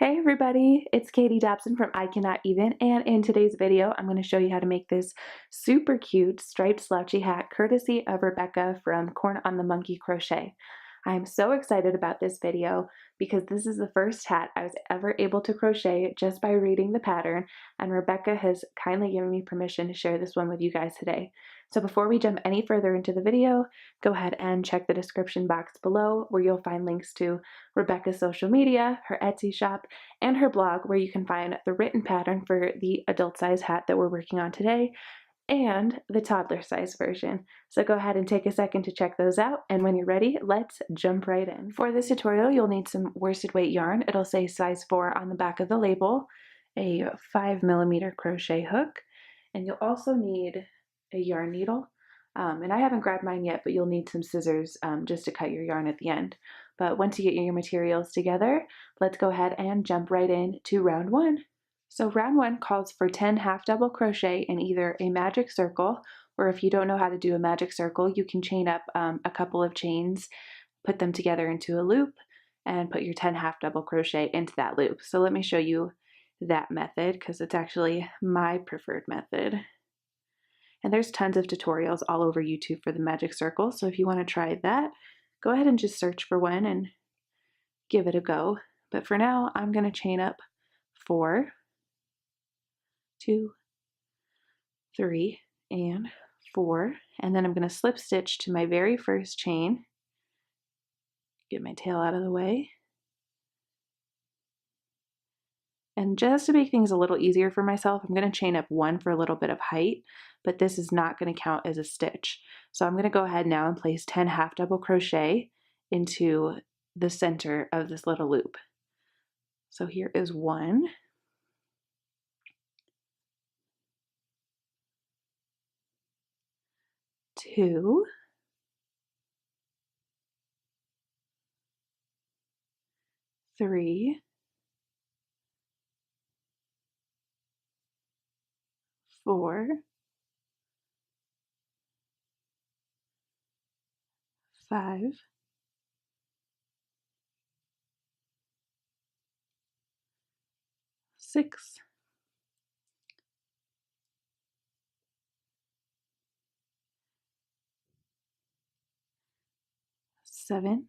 Hey everybody, it's Katie Dobson from I Cannot Even, and in today's video I'm going to show you how to make this super cute striped slouchy hat courtesy of Rebecca from Corn on the Monkey Crochet. I'm so excited about this video because this is the first hat I was ever able to crochet just by reading the pattern, and Rebecca has kindly given me permission to share this one with you guys today. So before we jump any further into the video, go ahead and check the description box below where you'll find links to Rebecca's social media, her Etsy shop, and her blog where you can find the written pattern for the adult size hat that we're working on today and the toddler size version. So go ahead and take a second to check those out, and when you're ready, let's jump right in. For this tutorial, you'll need some worsted weight yarn. It'll say size 4 on the back of the label, a 5mm crochet hook, and you'll also need a yarn needle. And I haven't grabbed mine yet, but you'll need some scissors just to cut your yarn at the end. But once you get your materials together, let's go ahead and jump right in to round 1. So round 1 calls for 10 half double crochet in either a magic circle, or if you don't know how to do a magic circle, you can chain up a couple of chains, put them together into a loop, and put your 10 half double crochet into that loop. So let me show you that method because it's actually my preferred method. And there's tons of tutorials all over YouTube for the magic circle, so if you want to try that, go ahead and just search for one and give it a go. But for now, I'm going to chain up 4, 2, 3, and 4, and then I'm going to slip stitch to my very first chain, get my tail out of the way, and just to make things a little easier for myself, I'm going to chain up 1 for a little bit of height, but this is not going to count as a stitch. So I'm going to go ahead now and place 10 half double crochet into the center of this little loop. So here is 1, 2, 3, 4, 5, 6, 7,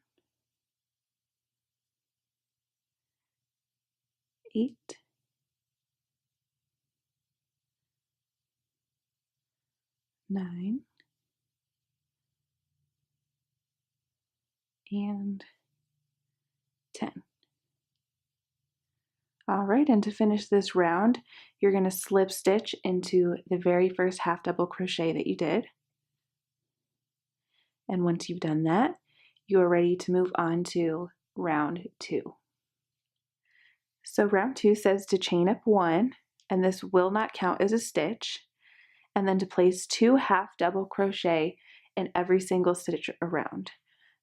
8, 9, and 10. Alright, and to finish this round, you're going to slip stitch into the very first half double crochet that you did. And once you've done that, you are ready to move on to round 2. So round 2 says to chain up 1, and this will not count as a stitch, and then to place 2 half double crochet in every single stitch around.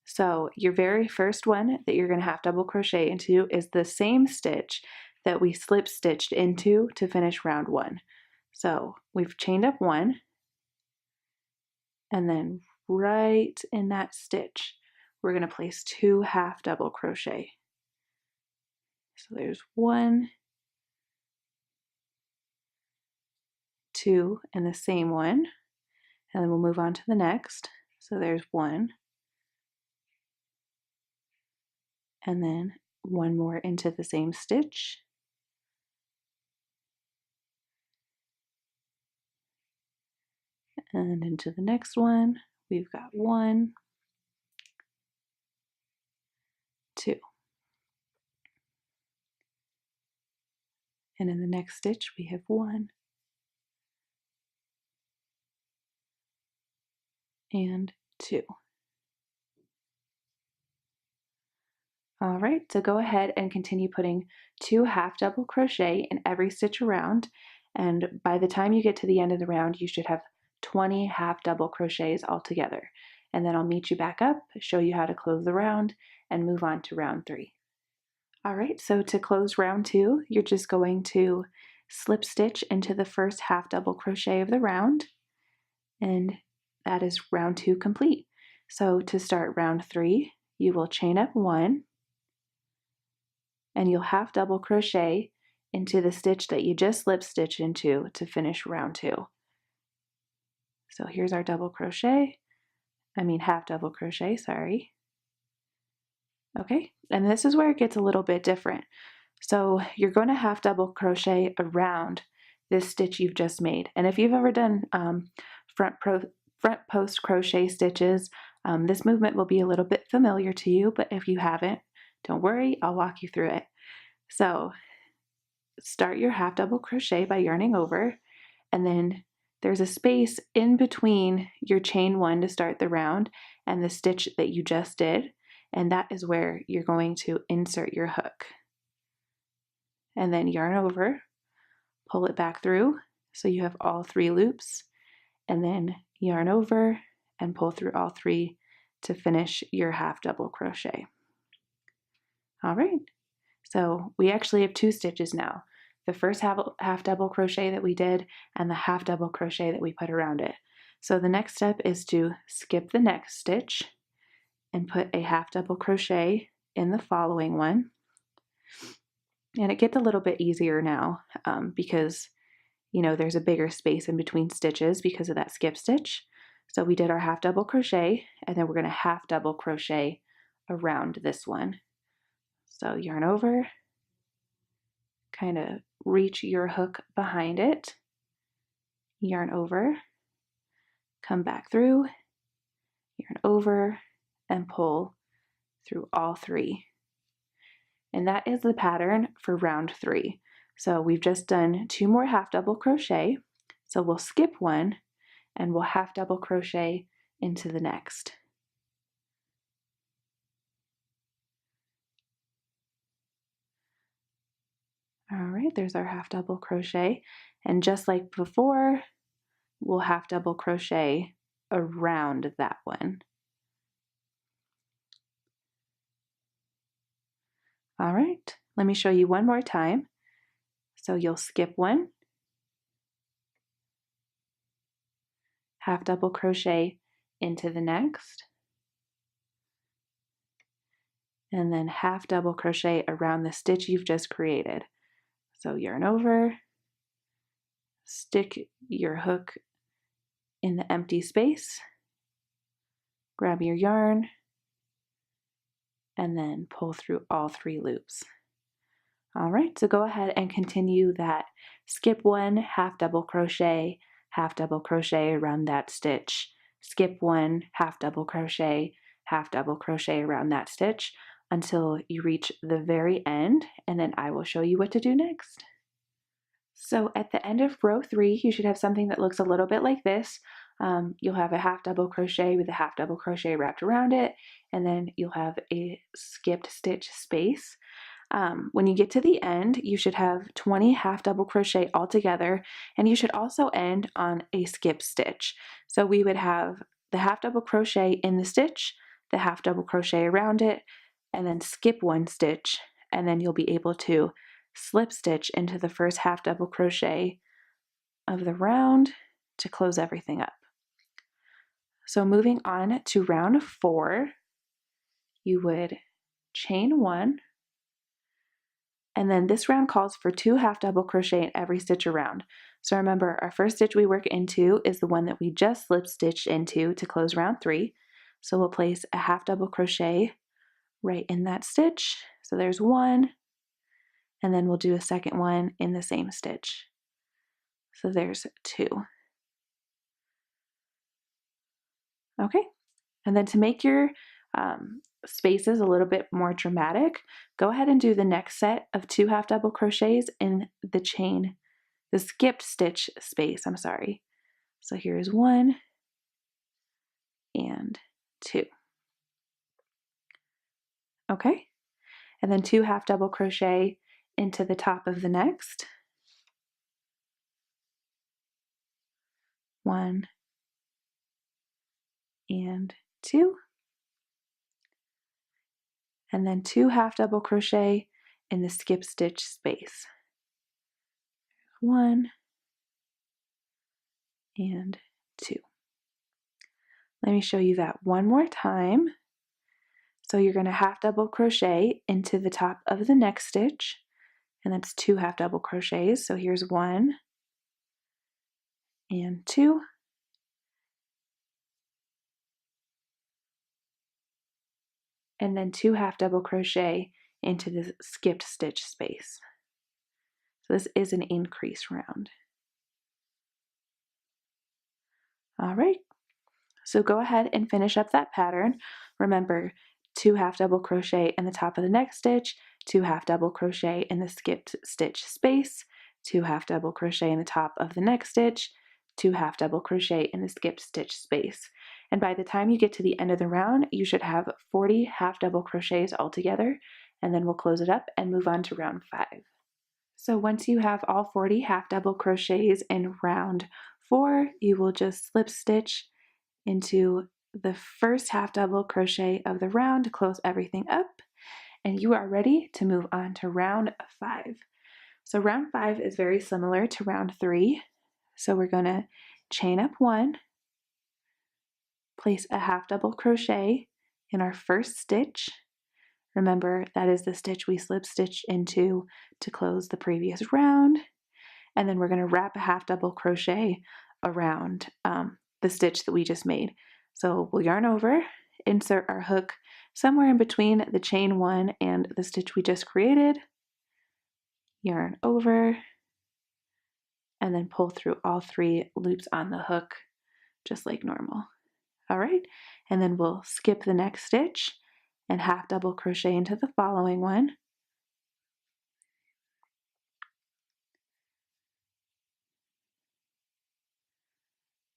So your very first one that you're going to half double crochet into is the same stitch that we slip stitched into to finish round 1. So we've chained up 1, and then right in that stitch we're going to place 2 half double crochet. So there's 1, 2, and the same one, and then we'll move on to the next. So there's 1, and then 1 more into the same stitch, and into the next one we've got 1, 2, and in the next stitch we have 1 and 2. Alright, so go ahead and continue putting 2 half double crochet in every stitch around, and by the time you get to the end of the round you should have 20 half double crochets all together. And then I'll meet you back up, show you how to close the round, and move on to round 3. Alright, so to close round 2, you're just going to slip stitch into the first half double crochet of the round, and that is round 2 complete. So to start round 3, you will chain up 1, and you'll half double crochet into the stitch that you just slip stitched into to finish round 2. So here's our double crochet, half double crochet, sorry. Okay, and this is where it gets a little bit different. So you're going to half double crochet around this stitch you've just made. And if you've ever done front post crochet stitches, this movement will be a little bit familiar to you, but if you haven't, don't worry, I'll walk you through it. So start your half double crochet by yarning over, and then there's a space in between your chain 1 to start the round and the stitch that you just did, and that is where you're going to insert your hook. And then yarn over, pull it back through so you have all 3 loops, and then yarn over and pull through all 3 to finish your half double crochet. All right, so we actually have 2 stitches now. The first half double crochet that we did and the half double crochet that we put around it. So the next step is to skip the next stitch and put a half double crochet in the following one. And it gets a little bit easier now because there's a bigger space in between stitches because of that skip stitch. So we did our half double crochet, and then we're going to half double crochet around this one. So yarn over, kind of reach your hook behind it, yarn over, come back through, yarn over, and pull through all 3. And that is the pattern for round 3. So we've just done 2 more half double crochet. So we'll skip one and we'll half double crochet into the next. All right, there's our half double crochet. And just like before, we'll half double crochet around that one. All right, let me show you one more time. So you'll skip one, half double crochet into the next, and then half double crochet around the stitch you've just created. So yarn over, stick your hook in the empty space, grab your yarn, and then pull through all 3 loops. All right, so go ahead and continue that skip one, half double crochet around that stitch, skip one, half double crochet around that stitch until you reach the very end, and then I will show you what to do next. So at the end of row 3, you should have something that looks a little bit like this. You'll have a half double crochet with a half double crochet wrapped around it, and then you'll have a skipped stitch space. When you get to the end, you should have 20 half double crochet all together, and you should also end on a skip stitch. So we would have the half double crochet in the stitch, the half double crochet around it, and then skip one stitch, and then you'll be able to slip stitch into the first half double crochet of the round to close everything up. So moving on to round 4, you would chain 1, and then this round calls for 2 half double crochet in every stitch around. So remember, our first stitch we work into is the one that we just slip stitched into to close round 3. So we'll place a half double crochet right in that stitch. So there's 1, and then we'll do a second one in the same stitch. So there's 2. Okay, and then to make your spaces a little bit more dramatic, go ahead and do the next set of 2 half double crochets in the chain, the skipped stitch space, I'm sorry. So here's 1 and 2. Okay, and then 2 half double crochet into the top of the next. 1 and 2. And then 2 half double crochet in the skip stitch space. 1 and 2. Let me show you that one more time. So you're going to half double crochet into the top of the next stitch, and that's 2 half double crochets. So here's 1 and 2, and then 2 half double crochet into the skipped stitch space. So this is an increase round. All right, so go ahead and finish up that pattern. Remember, 2 half double crochet in the top of the next stitch, 2 half double crochet in the skipped stitch space, 2 half double crochet in the top of the next stitch, 2 half double crochet in the skipped stitch space. And by the time you get to the end of the round, you should have 40 half double crochets altogether, and then we'll close it up and move on to round 5. So once you have all 40 half double crochets in round 4, you will just slip stitch into the first half double crochet of the round to close everything up, and you are ready to move on to round 5. So round 5 is very similar to round 3. So we're going to chain up 1, place a half double crochet in our first stitch. Remember, that is the stitch we slip stitched into to close the previous round. And then we're going to wrap a half double crochet around the stitch that we just made. So we'll yarn over, insert our hook somewhere in between the chain 1 and the stitch we just created, yarn over, and then pull through all 3 loops on the hook just like normal. All right, and then we'll skip the next stitch and half double crochet into the following one.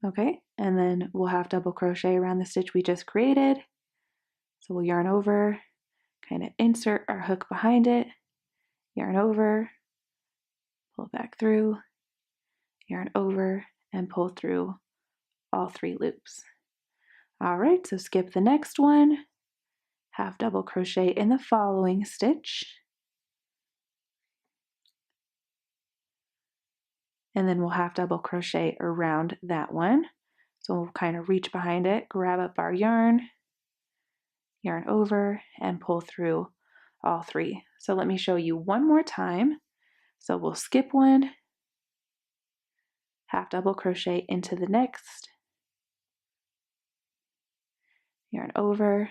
Okay, and then we'll half double crochet around the stitch we just created. So we'll yarn over, kind of insert our hook behind it, yarn over, pull back through, yarn over, and pull through all 3 loops. All right, so skip the next one, half double crochet in the following stitch, and then we'll half double crochet around that one. So we'll kind of reach behind it, grab up our yarn, yarn over, and pull through all 3. So let me show you one more time. So we'll skip one, half double crochet into the next, yarn over,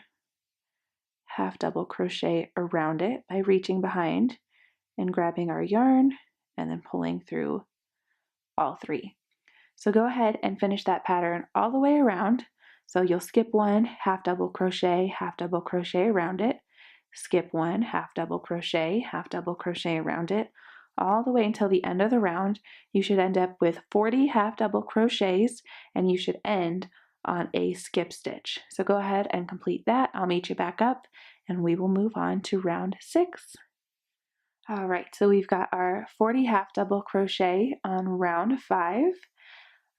half double crochet around it by reaching behind and grabbing our yarn and then pulling through all 3. So go ahead and finish that pattern all the way around. So you'll skip one, half double crochet around it, skip one, half double crochet around it, all the way until the end of the round. You should end up with 40 half double crochets, and you should end on a skip stitch. So go ahead and complete that. I'll meet you back up and we will move on to round 6. All right, so we've got our 40 half double crochet on round 5.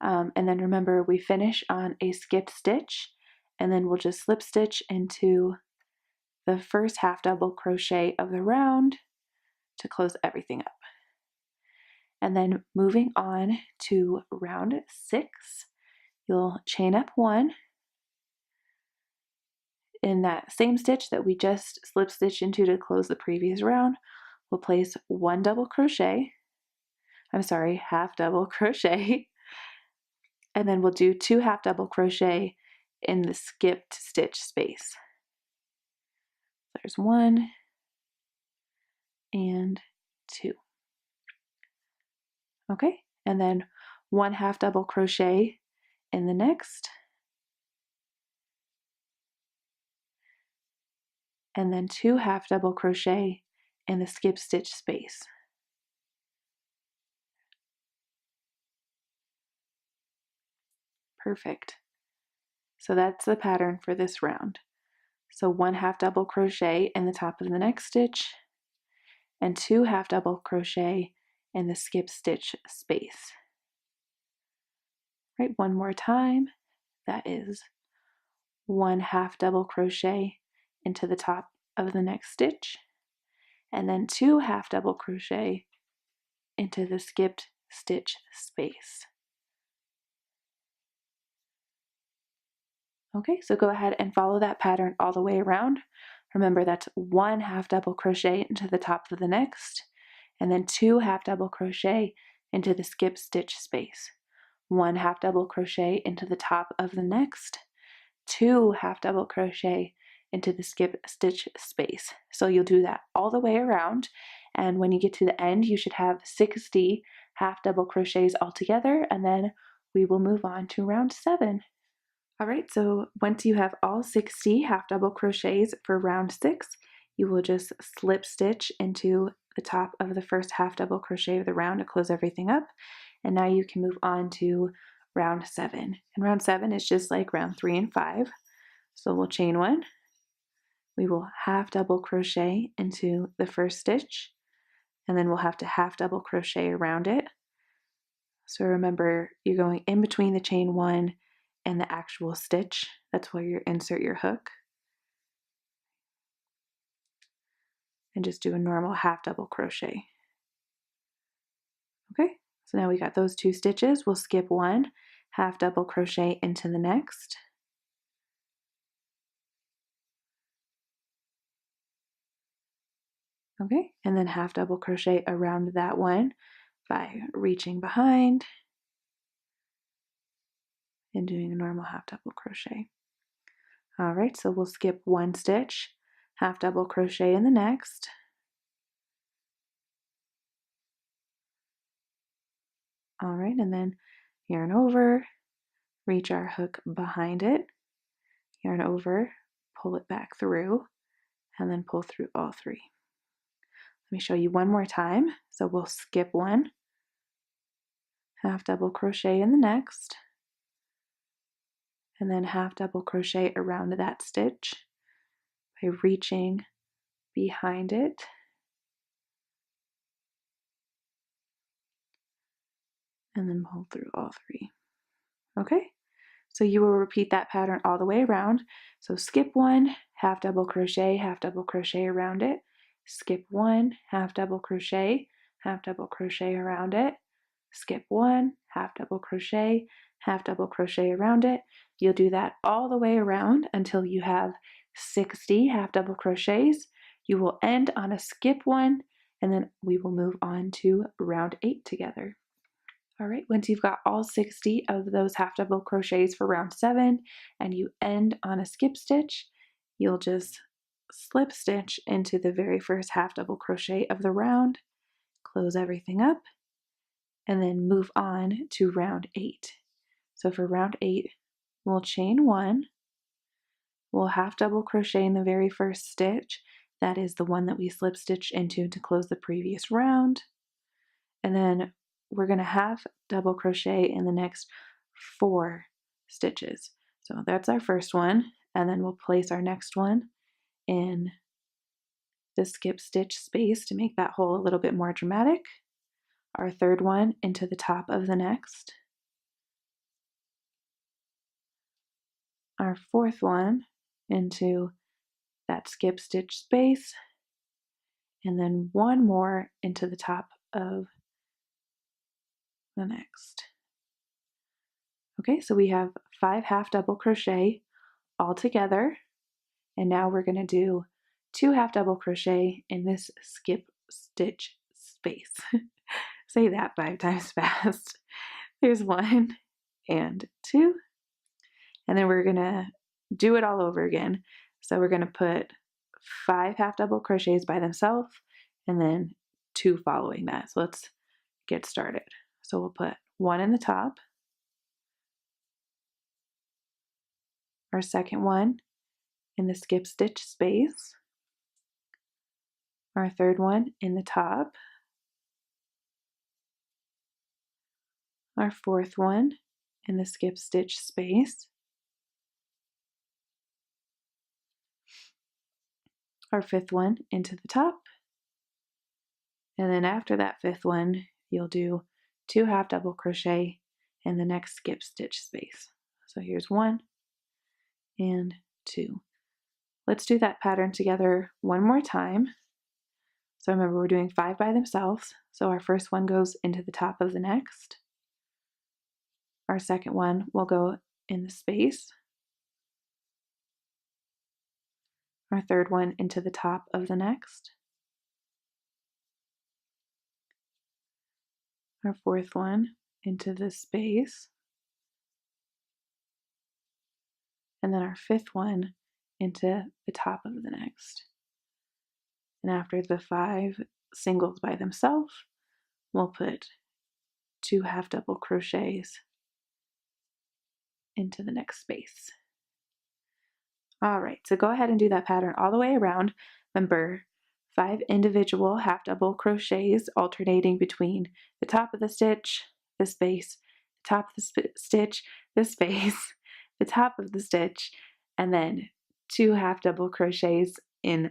And then remember, we finish on a skipped stitch, and then we'll just slip stitch into the first half double crochet of the round to close everything up. And then moving on to round 6, you'll chain up 1 in that same stitch that we just slip stitched into to close the previous round. We'll place 1 double crochet, half double crochet, and then we'll do 2 half double crochet in the skipped stitch space. There's 1 and 2. Okay, and then 1 half double crochet in the next, and then 2 half double crochet in the skip stitch space. Perfect. So that's the pattern for this round. So 1 half double crochet in the top of the next stitch, and 2 half double crochet in the skip stitch space. Right, one more time. That is 1 half double crochet into the top of the next stitch, and then 2 half double crochet into the skipped stitch space. Okay, so go ahead and follow that pattern all the way around. Remember, that's 1 half double crochet into the top of the next, and then 2 half double crochet into the skip stitch space. 1 half double crochet into the top of the next, 2 half double crochet into the skip stitch space. So you'll do that all the way around, and when you get to the end you should have 60 half double crochets all together, and then we will move on to round 7. Alright, so once you have all 60 half double crochets for round 6, you will just slip stitch into the top of the first half double crochet of the round to close everything up, and now you can move on to round 7. And round 7 is just like round 3 and 5. So we'll chain 1, we will half double crochet into the first stitch, and then we'll have to half double crochet around it. So remember, you're going in between the chain 1 and the actual stitch. That's where you insert your hook. And just do a normal half double crochet. Okay, so now we got those 2 stitches. We'll skip 1, half double crochet into the next. Okay, and then half double crochet around that one by reaching behind and doing a normal half double crochet. All right, so we'll skip 1 stitch, half double crochet in the next. All right, and then yarn over, reach our hook behind it, yarn over, pull it back through, and then pull through all 3. Let me show you one more time. So we'll skip 1, half double crochet in the next, and then half double crochet around that stitch by reaching behind it, and then pull through all 3. Okay, so you will repeat that pattern all the way around. So skip 1, half double crochet around it, skip 1, half double crochet around it, skip 1, half double crochet around it. You'll do that all the way around until you have 60 half double crochets. You will end on a skip 1, and then we will move on to round 8 together. All right, once you've got all 60 of those half double crochets for round 7 and you end on a skip stitch, you'll just slip stitch into the very first half double crochet of the round, close everything up, and then move on to round 8. So for round 8, we'll chain 1, we'll half double crochet in the very first stitch. That is the one that we slip stitched into to close the previous round. And then we're going to half double crochet in the next 4 stitches. So that's our first one, and then we'll place our next one in the skip stitch space to make that hole a little bit more dramatic. Our third one into the top of the next. Our fourth one into that skip stitch space, and then one more into the top of the next. Okay, so we have 5 half double crochet all together, and now we're going to do 2 half double crochet in this skip stitch space. Say that 5 times fast. There's 1 and 2, and then we're going to do it all over again. So we're going to put 5 half double crochets by themselves and then 2 following that. So let's get started. So we'll put 1 in the top, our second one in the skip stitch space, our third one in the top, our fourth one in the skip stitch space, our fifth one into the top, and then after that fifth one you'll do 2 half double crochet in the next skip stitch space. So here's 1 and 2. Let's do that pattern together one more time. So remember, we're doing 5 by themselves. So our first one goes into the top of the next. Our second one will go in the space. our third one into the top of the next, our fourth one into this space, and then our fifth one into the top of the next. And after the 5 singles by themselves, we'll put 2 half double crochets into the next space. All right, so go ahead and do that pattern all the way around. Remember, 5 individual half double crochets alternating between the top of the stitch, the space, the top of the stitch, the space, the top of the stitch, and then 2 half double crochets in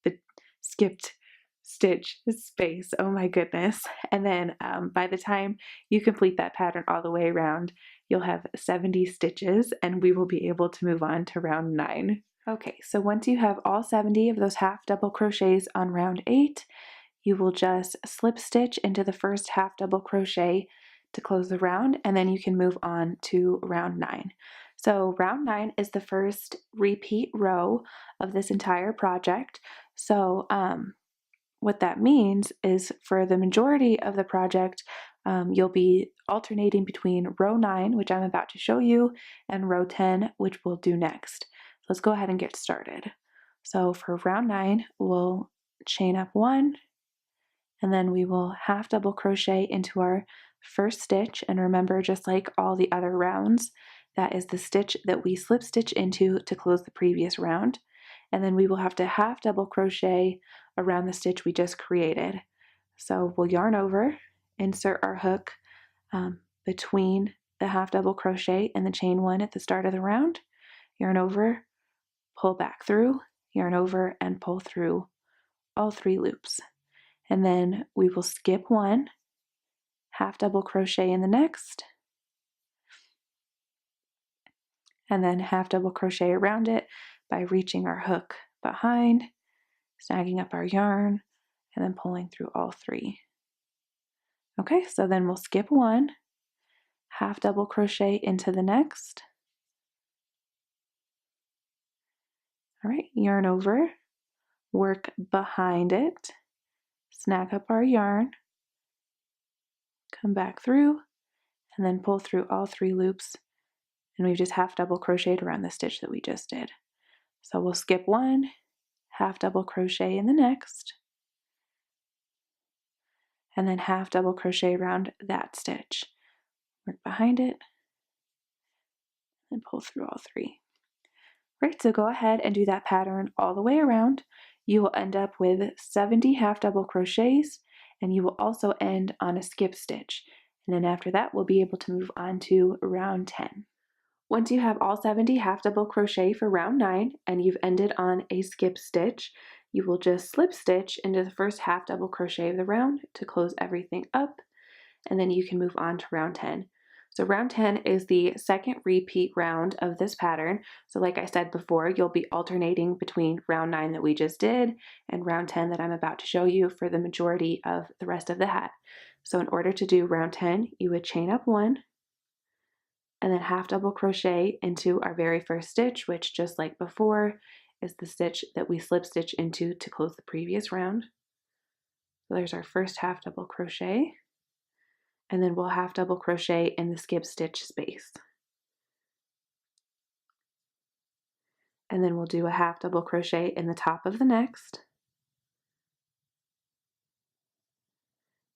the skipped stitch space. Oh my goodness. And then by the time you complete that pattern all the way around, you'll have 70 stitches and we will be able to move on to round 9. Okay, so once you have all 70 of those half double crochets on round 8, you will just slip stitch into the first half double crochet to close the round, and then you can move on to round 9. So round 9 is the first repeat row of this entire project. So what that means is for the majority of the project, you'll be alternating between row 9, which I'm about to show you, and row 10, which we'll do next. Let's go ahead and get started. So for round 9, we'll chain up 1, and then we will half double crochet into our first stitch. And remember, just like all the other rounds, that is the stitch that we slip stitch into to close the previous round. And then we will have to half double crochet around the stitch we just created. So we'll yarn over, insert our hook between the half double crochet and the chain 1 at the start of the round, yarn over, pull back through, yarn over, and pull through all 3 loops. And then we will skip 1, half double crochet in the next, and then half double crochet around it by reaching our hook behind, snagging up our yarn, and then pulling through all 3. Okay, so then we'll skip 1, half double crochet into the next. All right, yarn over, work behind it, snag up our yarn, come back through, and then pull through all 3 loops, and we've just half double crocheted around the stitch that we just did. So we'll skip 1, half double crochet in the next, and then half double crochet around that stitch. Work behind it, and pull through all 3. Right, so go ahead and do that pattern all the way around. You will end up with 70 half double crochets, and you will also end on a skip stitch. And then after that, we'll be able to move on to round 10. Once you have all 70 half double crochet for round 9 and you've ended on a skip stitch, you will just slip stitch into the first half double crochet of the round to close everything up, and then you can move on to round 10. So round 10 is the second repeat round of this pattern. So like I said before, you'll be alternating between round 9 that we just did and round 10 that I'm about to show you for the majority of the rest of the hat. So in order to do round 10, you would chain up 1, and then half double crochet into our very first stitch, which just like before is the stitch that we slip stitch into to close the previous round. So there's our first half double crochet, and then we'll half double crochet in the skip stitch space. And then we'll do a half double crochet in the top of the next,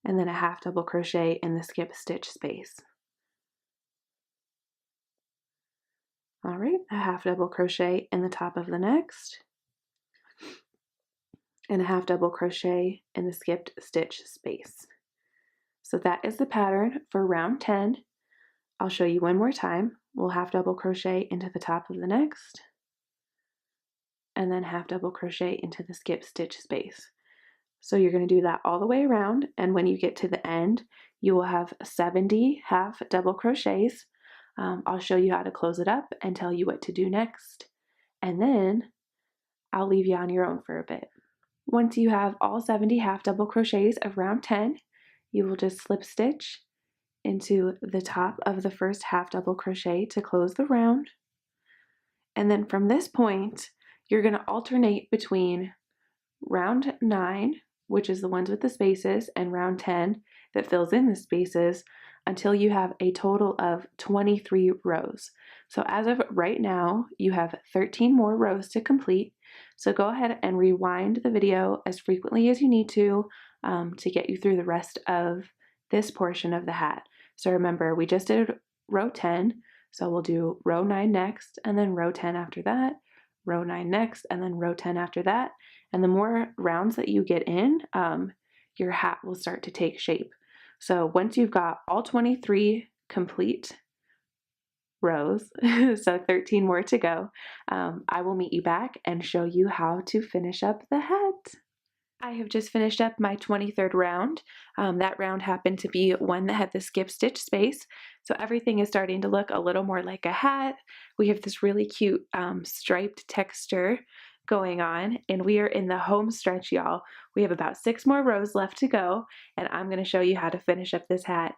and then a half double crochet in the skip stitch space. All right, a half double crochet in the top of the next, and a half double crochet in the skipped stitch space. So that is the pattern for round 10. I'll show you one more time. We'll half double crochet into the top of the next, and then half double crochet into the skip stitch space. So you're going to do that all the way around, and when you get to the end, you will have 70 half double crochets. I'll show you how to close it up and tell you what to do next, and then I'll leave you on your own for a bit. Once you have all 70 half double crochets of round 10, you will just slip stitch into the top of the first half double crochet to close the round. And then from this point, you're going to alternate between round 9, which is the ones with the spaces, and round 10 that fills in the spaces until you have a total of 23 rows. So as of right now, you have 13 more rows to complete. So go ahead and rewind the video as frequently as you need to get you through the rest of this portion of the hat. So remember, we just did row 10, so we'll do row 9 next, and then row 10 after that, row 9 next, and then row 10 after that. And the more rounds that you get in, your hat will start to take shape. So once you've got all 23 complete rows, so 13 more to go, I will meet you back and show you how to finish up the hat. I have just finished up my 23rd round. That round happened to be one that had the skip stitch space, so everything is starting to look a little more like a hat. We have this really cute striped texture going on, and we are in the home stretch, y'all. We have about 6 more rows left to go, and I'm going to show you how to finish up this hat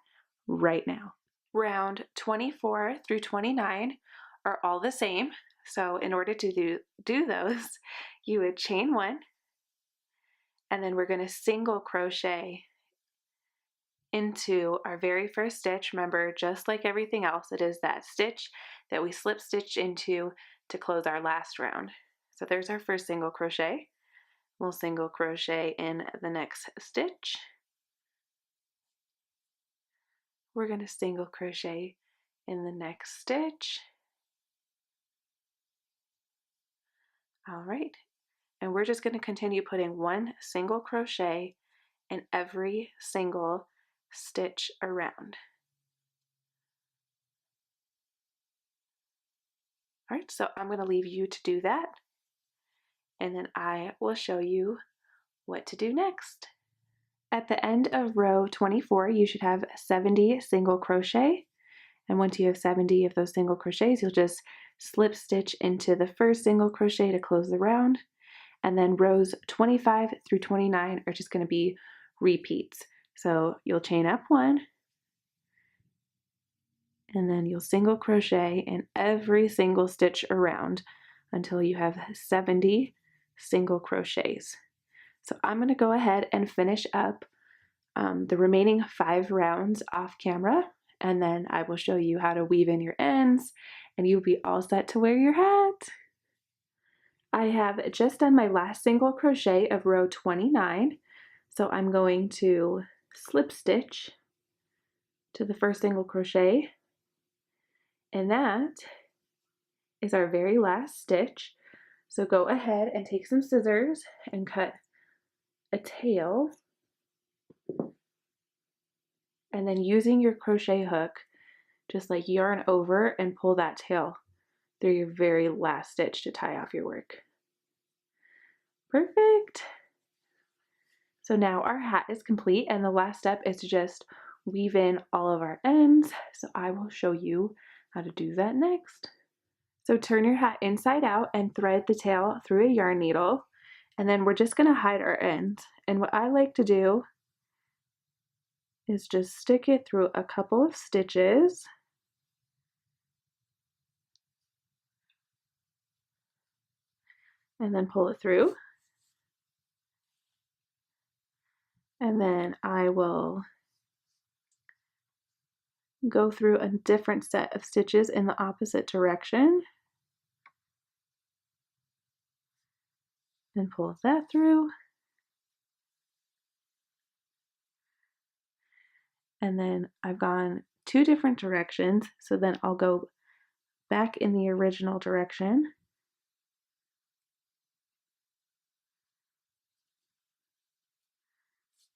right now. Round 24 through 29 are all the same, so in order to do those, you would chain 1, and then we're going to single crochet into our very first stitch. Remember, just like everything else, it is that stitch that we slip stitch into to close our last round. So there's our first single crochet. We'll single crochet in the next stitch. We're going to single crochet in the next stitch. All right, and we're just going to continue putting 1 single crochet in every single stitch around. All right, so I'm going to leave you to do that, and then I will show you what to do next. At the end of row 24, you should have 70 single crochet, and once you have 70 of those single crochets, you'll just slip stitch into the first single crochet to close the round, and then rows 25 through 29 are just going to be repeats. So you'll chain up 1, and then you'll single crochet in every single stitch around until you have 70 single crochets. So I'm going to go ahead and finish up the remaining 5 rounds off camera, and then I will show you how to weave in your ends, and you'll be all set to wear your hat. I have just done my last single crochet of row 29, so I'm going to slip stitch to the first single crochet, and that is our very last stitch. So go ahead and take some scissors and cut a tail, and then using your crochet hook, just like yarn over and pull that tail through your very last stitch to tie off your work. Perfect. So now our hat is complete, and the last step is to just weave in all of our ends. So I will show you how to do that next. So turn your hat inside out and thread the tail through a yarn needle, and then we're just going to hide our ends. And what I like to do is just stick it through a couple of stitches, and then pull it through. And then I will go through a different set of stitches in the opposite direction and pull that through. And then I've gone 2 different directions, so then I'll go back in the original direction.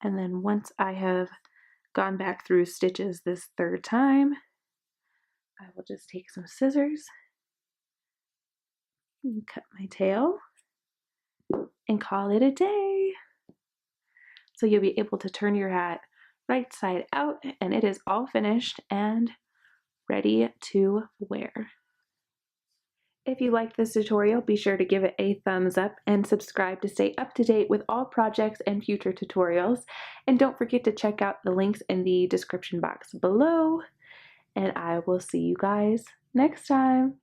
And then once I have gone back through stitches this 3rd time, I will just take some scissors and cut my tail and call it a day. So you'll be able to turn your hat right side out, and it is all finished and ready to wear. If you liked this tutorial, be sure to give it a thumbs up and subscribe to stay up to date with all projects and future tutorials. And don't forget to check out the links in the description box below. And I will see you guys next time.